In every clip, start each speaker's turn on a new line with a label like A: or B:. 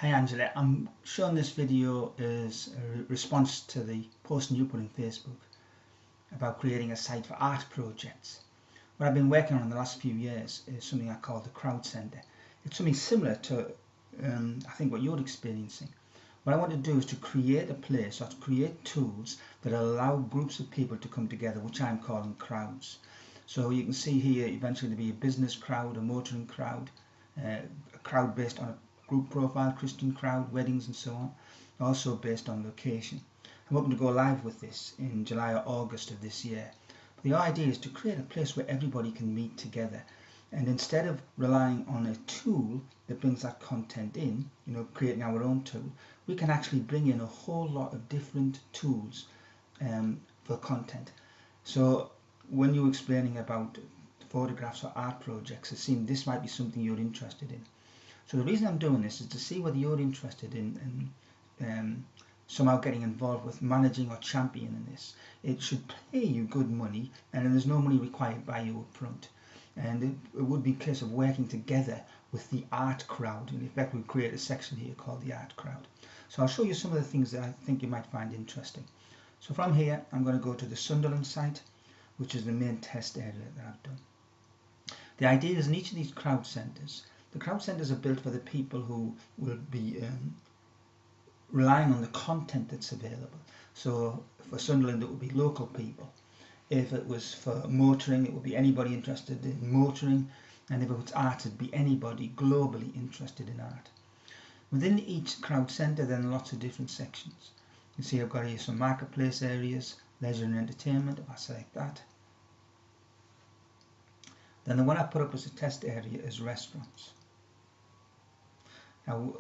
A: Hi Angela, I'm showing this video as a response to the post you put in Facebook about creating a site for art projects. What I've been working on the last few years is something I call the Crowd Center. It's something similar to I think what you're experiencing. What I want to do is to create a place or to create tools that allow groups of people to come together, which I'm calling crowds. So you can see here eventually to be a business crowd, a motoring crowd, a crowd based on a group profile, Christian crowd, weddings and so on, also based on location. I'm hoping to go live with this in July or August of this year. The idea is to create a place where everybody can meet together, and instead of relying on a tool that brings that content in, creating our own tool, we can actually bring in a whole lot of different tools for content. So when you're explaining about photographs or art projects, it seemed this might be something you're interested in. So the reason I'm doing this is to see whether you're interested in somehow getting involved with managing or championing this. It should pay you good money, and there's no money required by you up front. And it would be a case of working together with the art crowd. In effect, we create a section here called the art crowd. So I'll show you some of the things that I think you might find interesting. So from here, I'm going to go to the Sunderland site, which is the main test area that I've done. The idea is in each of these crowd centres, the crowd centres are built for the people who will be relying on the content that's available. So for Sunderland, it would be local people. If it was for motoring, it would be anybody interested in motoring. And if it was art, it'd be anybody globally interested in art. Within each crowd centre, then lots of different sections. You see I've got here some marketplace areas, leisure and entertainment. If I select that, then the one I put up as a test area is restaurants. Now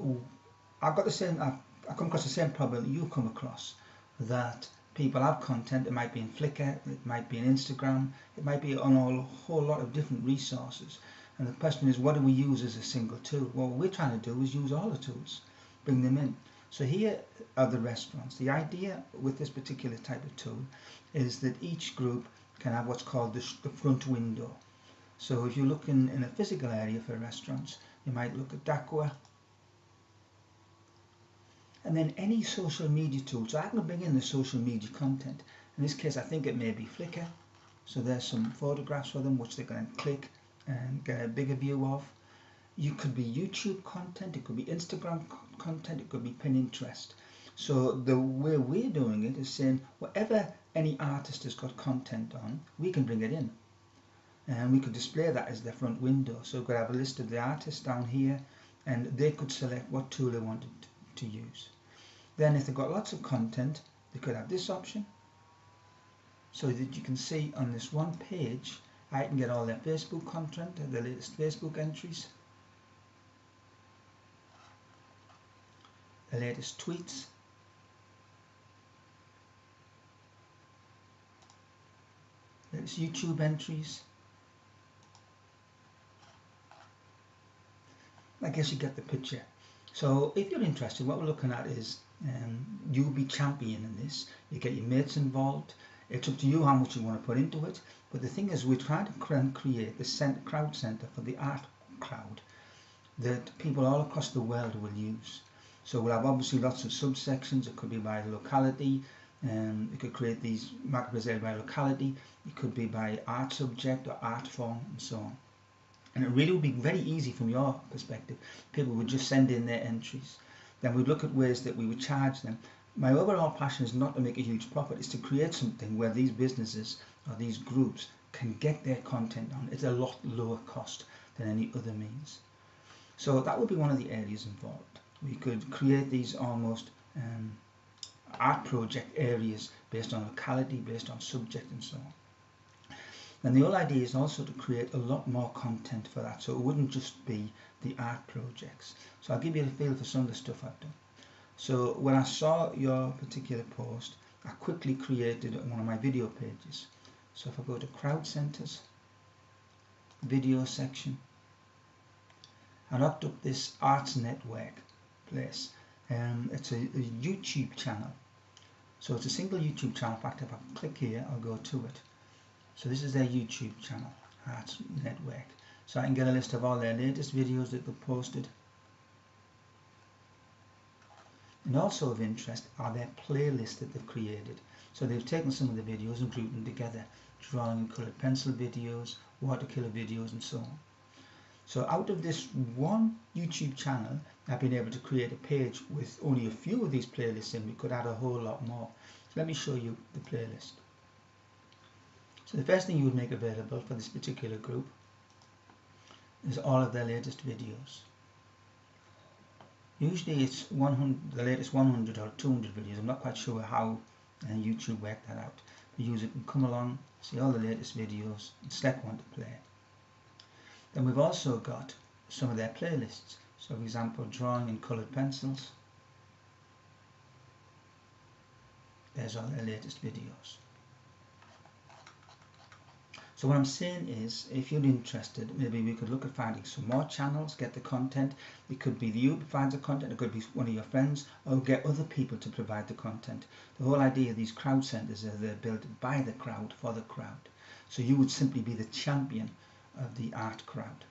A: I've got the same, I come across the same problem that you come across, that people have content. It might be in Flickr, it might be in Instagram, it might be on a whole lot of different resources. And the question is, what do we use as a single tool? Well, what we're trying to do is use all the tools, bring them in. So here are the restaurants. The idea with this particular type of tool is that each group can have what's called the front window. So if you look in a physical area for restaurants, you might look at Dakwa, and then any social media tool. So I can bring in the social media content. In this case, I think it may be Flickr. So there's some photographs for them which they can click and get a bigger view of. You could be YouTube content, it could be Instagram content, it could be Pinterest. So the way we're doing it is saying whatever any artist has got content on, we can bring it in. And we could display that as their front window. So we could have a list of the artists down here, and they could select what tool they wanted to use. Then if they've got lots of content, they could have this option, so that you can see on this one page, I can get all their Facebook content, the latest Facebook entries, the latest tweets, latest YouTube entries. I guess you get the picture. So if you're interested, what we're looking at is you'll be championing this. You get your mates involved. It's up to you how much you want to put into it. But the thing is, we're trying to create the crowd centre for the art crowd that people all across the world will use. So we'll have obviously lots of subsections. It could be by locality. You could create these marketplace areas by locality. It could be by art subject or art form and so on. And it really would be very easy from your perspective. People would just send in their entries. Then we'd look at ways that we would charge them. My overall passion is not to make a huge profit. It's to create something where these businesses or these groups can get their content on. It's a lot lower cost than any other means. So that would be one of the areas involved. We could create these almost art project areas based on locality, based on subject and so on. And the whole idea is also to create a lot more content for that, so it wouldn't just be the art projects. So I'll give you a feel for some of the stuff I've done. So when I saw your particular post, I quickly created one of my video pages. So if I go to crowd centers, video section, I looked up this Arts Network place. It's a YouTube channel. So it's a single YouTube channel. In fact, if I click here, I'll go to it. So this is their YouTube channel, Arts Network. So I can get a list of all their latest videos that they've posted. And also of interest are their playlists that they've created. So they've taken some of the videos and grouped them together, drawing and coloured pencil videos, watercolour videos and so on. So out of this one YouTube channel, I've been able to create a page with only a few of these playlists in. We could add a whole lot more. So let me show you the playlist. So the first thing you would make available for this particular group is all of their latest videos. Usually it's the latest 100 or 200 videos. I'm not quite sure how YouTube worked that out. The user can come along, see all the latest videos, and select one to play. Then we've also got some of their playlists. So for example, drawing in coloured pencils. There's all their latest videos. So what I'm saying is, if you're interested, maybe we could look at finding some more channels, get the content. It could be you provides the content, it could be one of your friends, or get other people to provide the content. The whole idea of these crowd centres is they're built by the crowd, for the crowd. So you would simply be the champion of the art crowd.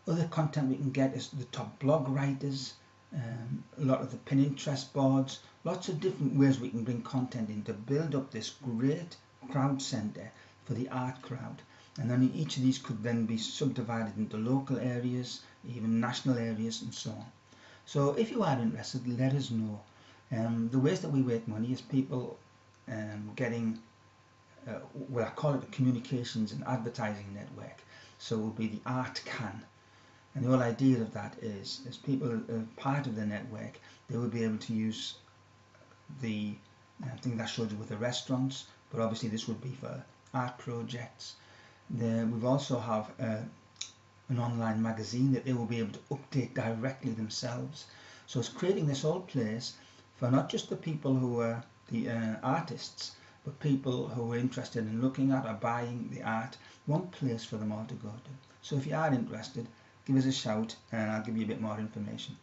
A: Other content we can get is the top blog writers, a lot of the Pinterest boards, lots of different ways we can bring content in to build up this great crowd centre for the art crowd. And then each of these could then be subdivided into local areas, even national areas and so on. So if you are interested, let us know. The ways that we make money is people getting, well, I call it a communications and advertising network. So it will be the Art Can. And the whole idea of that is people are part of the network, they will be able to use the thing that I showed you with the restaurants, but obviously this would be for art projects. We've also have an online magazine that they will be able to update directly themselves. So it's creating this whole place for not just the people who are the artists, but people who are interested in looking at or buying the art. One place for them all to go to. So if you are interested, give us a shout and I'll give you a bit more information.